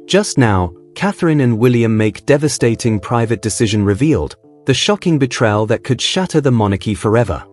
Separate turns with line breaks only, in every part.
Just now, Catherine and William make devastating private decision revealed, the shocking betrayal that could shatter the monarchy forever.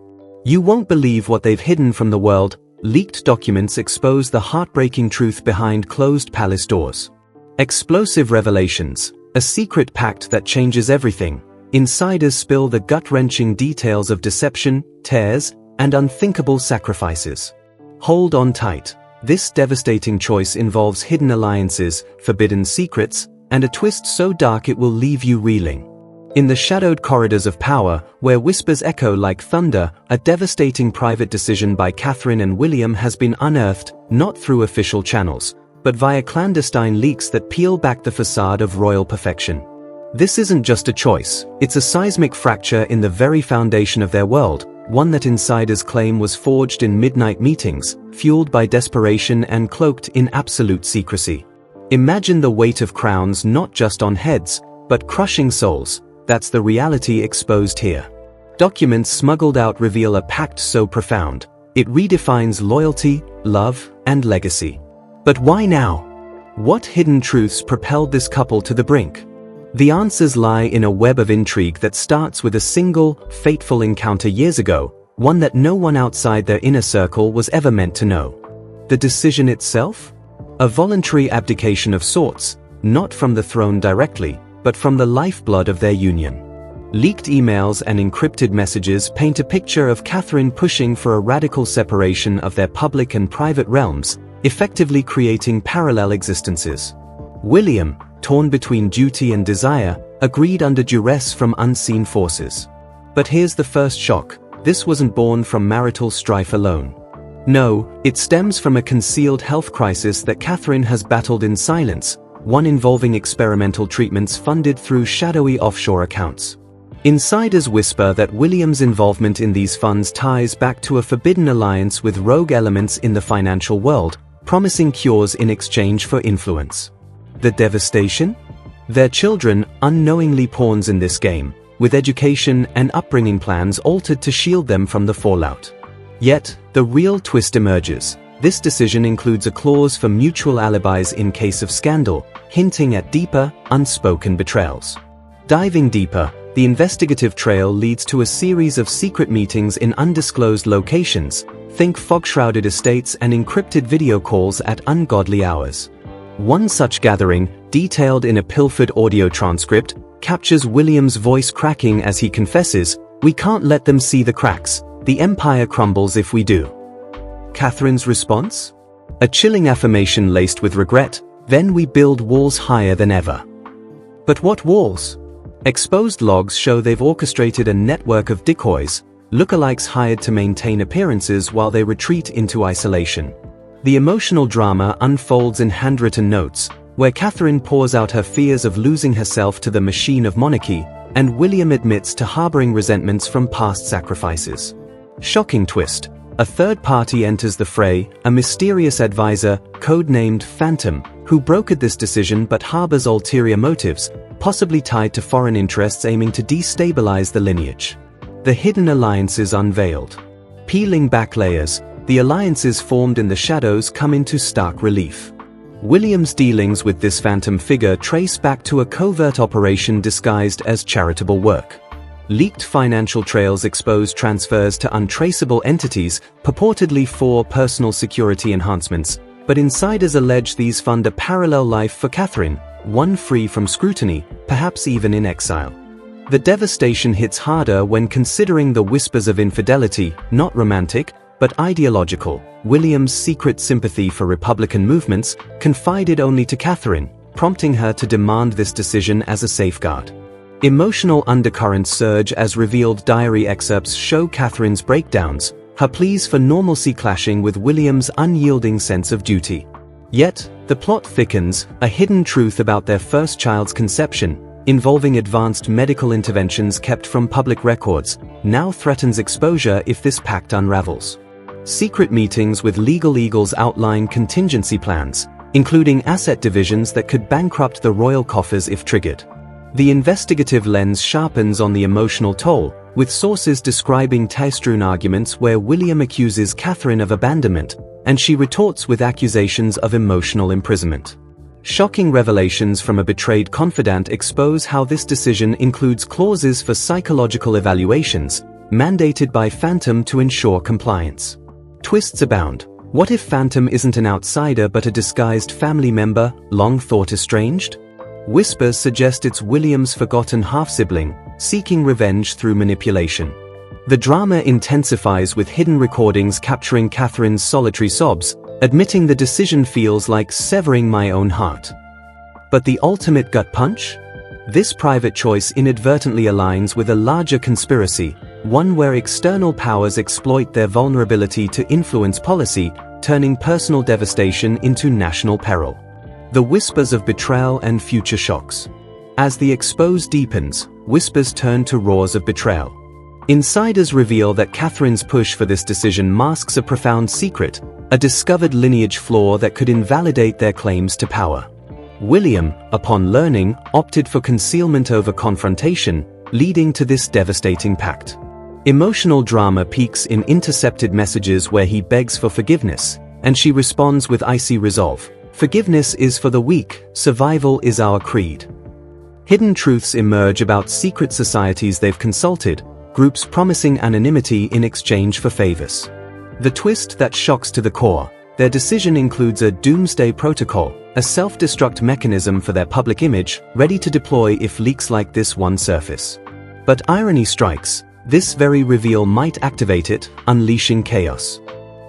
You won't believe what they've hidden from the world. Leaked documents expose the heartbreaking truth behind closed palace doors. Explosive revelations, a secret pact that changes everything. Insiders spill the gut-wrenching details of deception, tears, and unthinkable sacrifices. Hold on tight. This devastating choice involves hidden alliances, forbidden secrets, and a twist so dark it will leave you reeling. In the shadowed corridors of power, where whispers echo like thunder, a devastating private decision by Catherine and William has been unearthed, not through official channels, but via clandestine leaks that peel back the facade of royal perfection. This isn't just a choice, it's a seismic fracture in the very foundation of their world, one that insiders claim was forged in midnight meetings, fueled by desperation and cloaked in absolute secrecy. Imagine the weight of crowns not just on heads, but crushing souls. That's the reality exposed here. Documents smuggled out reveal a pact so profound, it redefines loyalty, love, and legacy. But why now? What hidden truths propelled this couple to the brink? The answers lie in a web of intrigue that starts with a single, fateful encounter years ago, one that no one outside their inner circle was ever meant to know. The decision itself? A voluntary abdication of sorts, not from the throne directly, but from the lifeblood of their union. Leaked emails and encrypted messages paint a picture of Catherine pushing for a radical separation of their public and private realms, effectively creating parallel existences. William, torn between duty and desire, agreed under duress from unseen forces. But here's the first shock: this wasn't born from marital strife alone. No, it stems from a concealed health crisis that Catherine has battled in silence, one involving experimental treatments funded through shadowy offshore accounts. Insiders whisper that William's involvement in these funds ties back to a forbidden alliance with rogue elements in the financial world, promising cures in exchange for influence. The devastation? Their children, unknowingly pawns in this game, with education and upbringing plans altered to shield them from the fallout. Yet, the real twist emerges. This decision includes a clause for mutual alibis in case of scandal, hinting at deeper, unspoken betrayals. Diving deeper, the investigative trail leads to a series of secret meetings in undisclosed locations, think fog-shrouded estates and encrypted video calls at ungodly hours. One such gathering, detailed in a pilfered audio transcript, captures William's voice cracking as he confesses, "We can't let them see the cracks. The empire crumbles if we do." Catherine's response? A chilling affirmation laced with regret, "Then we build walls higher than ever." But what walls? Exposed logs show they've orchestrated a network of decoys, lookalikes hired to maintain appearances while they retreat into isolation. The emotional drama unfolds in handwritten notes, where Catherine pours out her fears of losing herself to the machine of monarchy, and William admits to harboring resentments from past sacrifices. Shocking twist. A third party enters the fray, a mysterious advisor, codenamed Phantom, who brokered this decision but harbors ulterior motives, possibly tied to foreign interests aiming to destabilize the lineage. The hidden alliances unveiled. Peeling back layers, the alliances formed in the shadows come into stark relief. William's dealings with this phantom figure trace back to a covert operation disguised as charitable work. Leaked financial trails expose transfers to untraceable entities, purportedly for personal security enhancements, but insiders allege these fund a parallel life for Catherine, one free from scrutiny, perhaps even in exile. The devastation hits harder when considering the whispers of infidelity, not romantic, but ideological. William's secret sympathy for Republican movements, confided only to Catherine, prompting her to demand this decision as a safeguard. Emotional undercurrents surge as revealed diary excerpts show Catherine's breakdowns, her pleas for normalcy clashing with William's unyielding sense of duty. Yet, the plot thickens, a hidden truth about their first child's conception, involving advanced medical interventions kept from public records, now threatens exposure if this pact unravels. Secret meetings with legal eagles outline contingency plans, including asset divisions that could bankrupt the royal coffers if triggered. The investigative lens sharpens on the emotional toll, with sources describing tear-strewn arguments where William accuses Catherine of abandonment, and she retorts with accusations of emotional imprisonment. Shocking revelations from a betrayed confidant expose how this decision includes clauses for psychological evaluations, mandated by Phantom to ensure compliance. Twists abound. What if Phantom isn't an outsider but a disguised family member, long thought estranged? Whispers suggest it's William's forgotten half-sibling, seeking revenge through manipulation. The drama intensifies with hidden recordings capturing Catherine's solitary sobs, admitting the decision feels like severing my own heart. But the ultimate gut punch? This private choice inadvertently aligns with a larger conspiracy, one where external powers exploit their vulnerability to influence policy, turning personal devastation into national peril. The whispers of betrayal and future shocks. As the expose deepens, whispers turn to roars of betrayal. Insiders reveal that Catherine's push for this decision masks a profound secret, a discovered lineage flaw that could invalidate their claims to power. William, upon learning, opted for concealment over confrontation, leading to this devastating pact. Emotional drama peaks in intercepted messages where he begs for forgiveness, and she responds with icy resolve. Forgiveness is for the weak, survival is our creed. Hidden truths emerge about secret societies they've consulted, groups promising anonymity in exchange for favors. The twist that shocks to the core: their decision includes a doomsday protocol, a self-destruct mechanism for their public image, ready to deploy if leaks like this one surface. But irony strikes, this very reveal might activate it, unleashing chaos.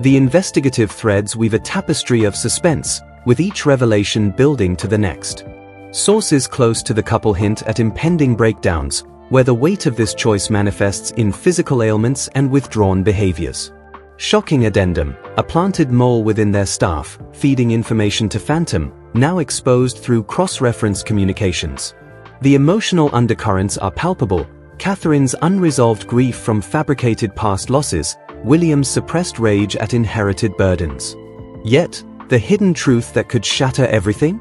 The investigative threads weave a tapestry of suspense, with each revelation building to the next. Sources close to the couple hint at impending breakdowns, where the weight of this choice manifests in physical ailments and withdrawn behaviors. Shocking addendum: a planted mole within their staff, feeding information to Phantom, now exposed through cross-reference communications. The emotional undercurrents are palpable: Catherine's unresolved grief from fabricated past losses, William's suppressed rage at inherited burdens. Yet, the hidden truth that could shatter everything?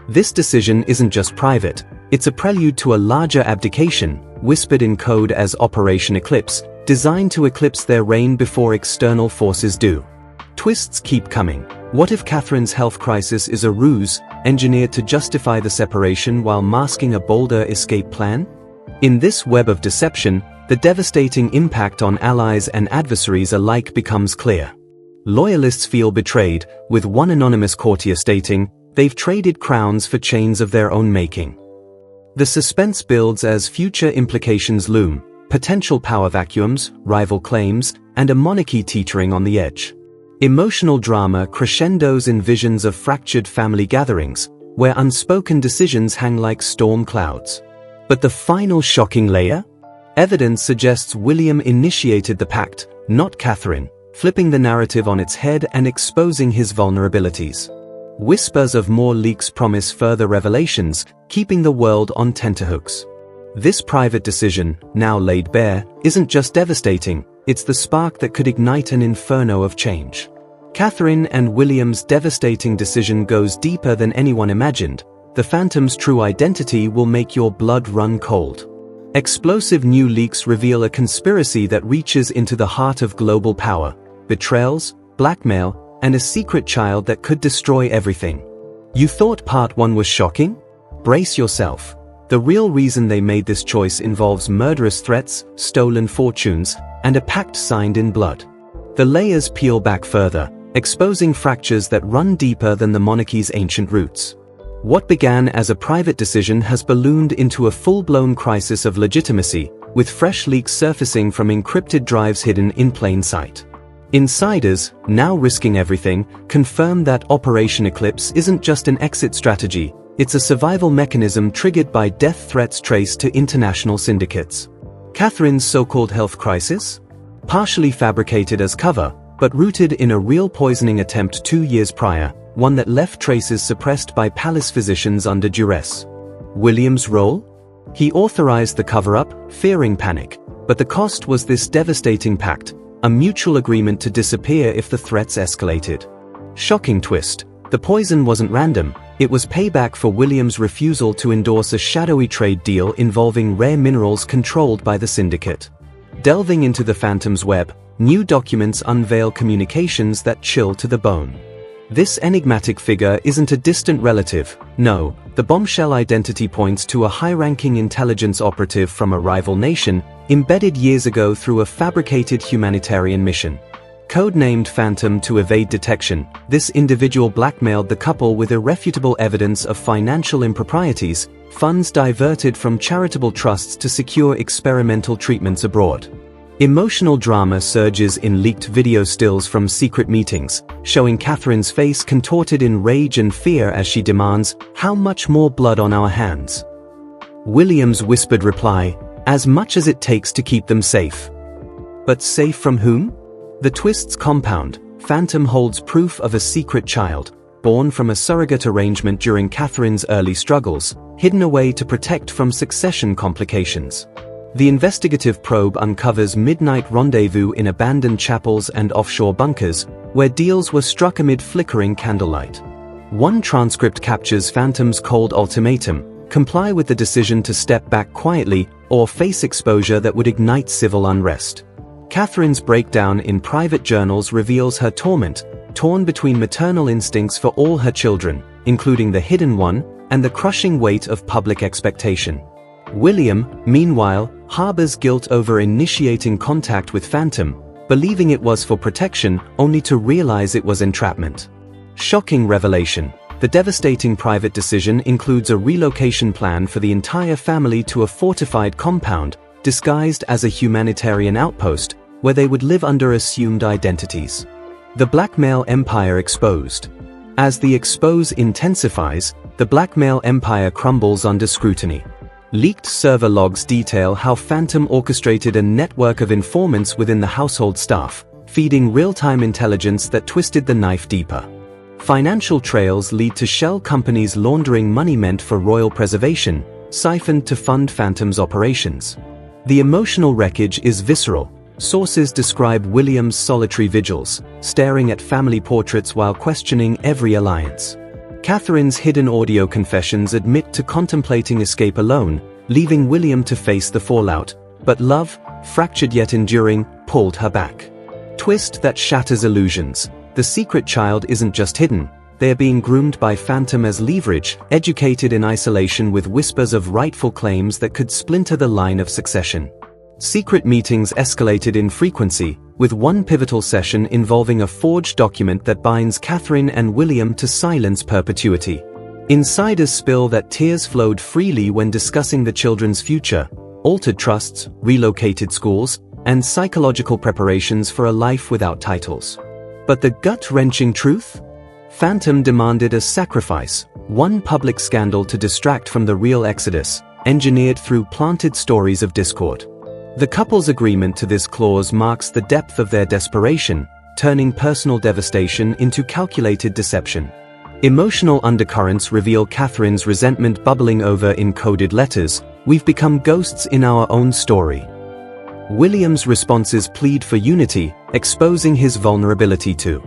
This decision isn't just private, it's a prelude to a larger abdication, whispered in code as Operation Eclipse, designed to eclipse their reign before external forces do. Twists keep coming. What if Catherine's health crisis is a ruse, engineered to justify the separation while masking a bolder escape plan? In this web of deception, the devastating impact on allies and adversaries alike becomes clear. Loyalists feel betrayed, with one anonymous courtier stating, they've traded crowns for chains of their own making. The suspense builds as future implications loom: potential power vacuums, rival claims, and a monarchy teetering on the edge. Emotional drama crescendos in visions of fractured family gatherings, where unspoken decisions hang like storm clouds. But the final shocking layer? Evidence suggests William initiated the pact, not Catherine, flipping the narrative on its head and exposing his vulnerabilities. Whispers of more leaks promise further revelations, keeping the world on tenterhooks. This private decision, now laid bare, isn't just devastating, it's the spark that could ignite an inferno of change. Catherine and William's devastating decision goes deeper than anyone imagined. The Phantom's true identity will make your blood run cold. Explosive new leaks reveal a conspiracy that reaches into the heart of global power: betrayals, blackmail, and a secret child that could destroy everything. You thought part 1 was shocking? Brace yourself. The real reason they made this choice involves murderous threats, stolen fortunes, and a pact signed in blood. The layers peel back further, exposing fractures that run deeper than the monarchy's ancient roots. What began as a private decision has ballooned into a full-blown crisis of legitimacy, with fresh leaks surfacing from encrypted drives hidden in plain sight. Insiders, now risking everything, confirm that Operation Eclipse isn't just an exit strategy, it's a survival mechanism triggered by death threats traced to international syndicates. Catherine's so-called health crisis? Partially fabricated as cover, but rooted in a real poisoning attempt 2 years prior, one that left traces suppressed by palace physicians under duress. William's role? He authorized the cover-up, fearing panic, but the cost was this devastating pact, a mutual agreement to disappear if the threats escalated. Shocking twist: the poison wasn't random, it was payback for William's refusal to endorse a shadowy trade deal involving rare minerals controlled by the syndicate. Delving into the Phantom's web, new documents unveil communications that chill to the bone. This enigmatic figure isn't a distant relative. No, the bombshell identity points to a high-ranking intelligence operative from a rival nation, embedded years ago through a fabricated humanitarian mission. Codenamed Phantom to evade detection, this individual blackmailed the couple with irrefutable evidence of financial improprieties, funds diverted from charitable trusts to secure experimental treatments abroad. Emotional drama surges in leaked video stills from secret meetings, showing Catherine's face contorted in rage and fear as she demands, "How much more blood on our hands?" William's whispered reply, "As much as it takes to keep them safe." But safe from whom? The twists compound. Phantom holds proof of a secret child, born from a surrogate arrangement during Catherine's early struggles, hidden away to protect from succession complications. The investigative probe uncovers midnight rendezvous in abandoned chapels and offshore bunkers, where deals were struck amid flickering candlelight. One transcript captures Phantom's cold ultimatum: comply with the decision to step back quietly, or face exposure that would ignite civil unrest. Catherine's breakdown in private journals reveals her torment, torn between maternal instincts for all her children, including the hidden one, and the crushing weight of public expectation. William, meanwhile, harbors guilt over initiating contact with Phantom, believing it was for protection, only to realize it was entrapment. Shocking revelation. The devastating private decision includes a relocation plan for the entire family to a fortified compound, disguised as a humanitarian outpost, where they would live under assumed identities. The blackmail empire exposed. As the expose intensifies, the blackmail empire crumbles under scrutiny. Leaked server logs detail how Phantom orchestrated a network of informants within the household staff, feeding real-time intelligence that twisted the knife deeper. Financial trails lead to shell companies laundering money meant for royal preservation, siphoned to fund Phantom's operations. The emotional wreckage is visceral. Sources describe William's solitary vigils, staring at family portraits while questioning every alliance. Catherine's hidden audio confessions admit to contemplating escape alone, leaving William to face the fallout, but love, fractured yet enduring, pulled her back. Twist that shatters illusions. The secret child isn't just hidden, they are being groomed by Phantom as leverage, educated in isolation with whispers of rightful claims that could splinter the line of succession. Secret meetings escalated in frequency, with one pivotal session involving a forged document that binds Catherine and William to silence perpetuity. Insiders spill that tears flowed freely when discussing the children's future, altered trusts, relocated schools, and psychological preparations for a life without titles. But the gut-wrenching truth? Phantom demanded a sacrifice, one public scandal to distract from the real exodus, engineered through planted stories of discord. The couple's agreement to this clause marks the depth of their desperation, turning personal devastation into calculated deception. Emotional undercurrents reveal Catherine's resentment bubbling over in coded letters. "We've become ghosts in our own story." William's responses plead for unity, exposing his vulnerability to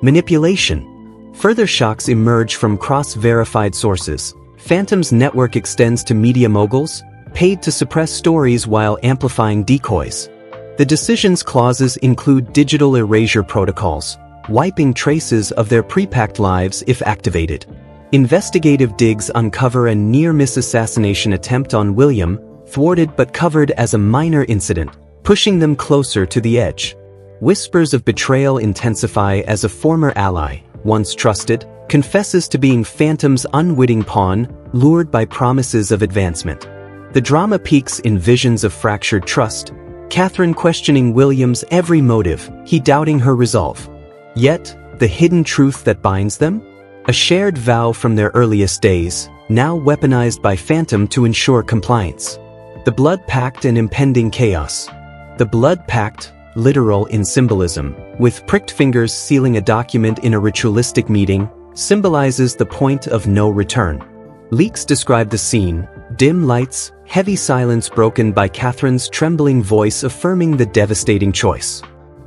manipulation. Further shocks emerge from cross-verified sources. Phantom's network extends to media moguls, paid to suppress stories while amplifying decoys. The decision's clauses include digital erasure protocols, wiping traces of their pre-packed lives if activated. Investigative digs uncover a near-miss assassination attempt on William, thwarted but covered as a minor incident, pushing them closer to the edge. Whispers of betrayal intensify as a former ally, once trusted, confesses to being Phantom's unwitting pawn, lured by promises of advancement. The drama peaks in visions of fractured trust, Catherine questioning William's every motive, he doubting her resolve. Yet, the hidden truth that binds them? A shared vow from their earliest days, now weaponized by Phantom to ensure compliance. The blood pact and impending chaos. The blood pact, literal in symbolism, with pricked fingers sealing a document in a ritualistic meeting, symbolizes the point of no return. Leaks describe the scene: dim lights, heavy silence broken by Catherine's trembling voice affirming the devastating choice.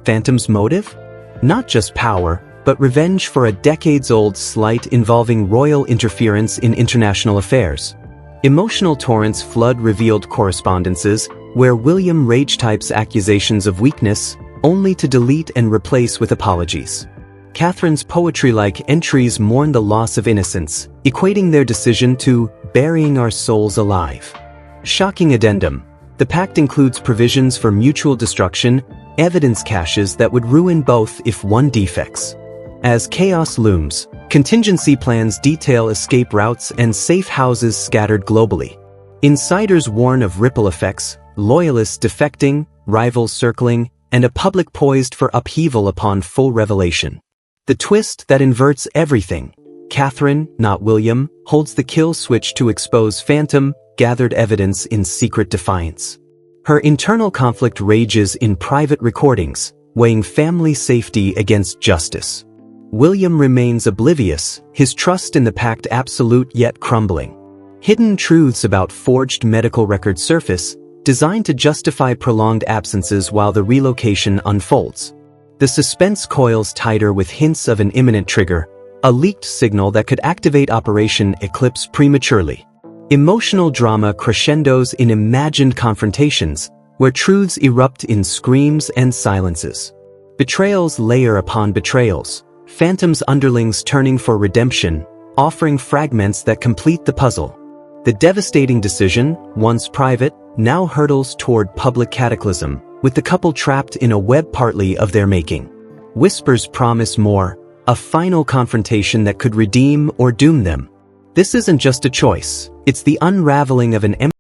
Phantom's motive? Not just power, but revenge for a decades-old slight involving royal interference in international affairs. Emotional torrents flood revealed correspondences, where William rage types accusations of weakness, only to delete and replace with apologies. Catherine's poetry-like entries mourn the loss of innocence, equating their decision to burying our souls alive. Shocking addendum. The pact includes provisions for mutual destruction, evidence caches that would ruin both if one defects. As chaos looms, contingency plans detail escape routes and safe houses scattered globally. Insiders warn of ripple effects, loyalists defecting, rivals circling, and a public poised for upheaval upon full revelation. The twist that inverts everything. Catherine, not William, holds the kill switch to expose Phantom, gathered evidence in secret defiance. Her internal conflict rages in private recordings, weighing family safety against justice. William remains oblivious, his trust in the pact absolute yet crumbling. Hidden truths about forged medical records surface, designed to justify prolonged absences while the relocation unfolds. The suspense coils tighter with hints of an imminent trigger, a leaked signal that could activate Operation Eclipse prematurely. Emotional drama crescendos in imagined confrontations, where truths erupt in screams and silences. Betrayals layer upon betrayals, Phantom's underlings turning for redemption, offering fragments that complete the puzzle. The devastating decision, once private, now hurtles toward public cataclysm, with the couple trapped in a web partly of their making. Whispers promise more, a final confrontation that could redeem or doom them. This isn't just a choice, it's the unraveling of an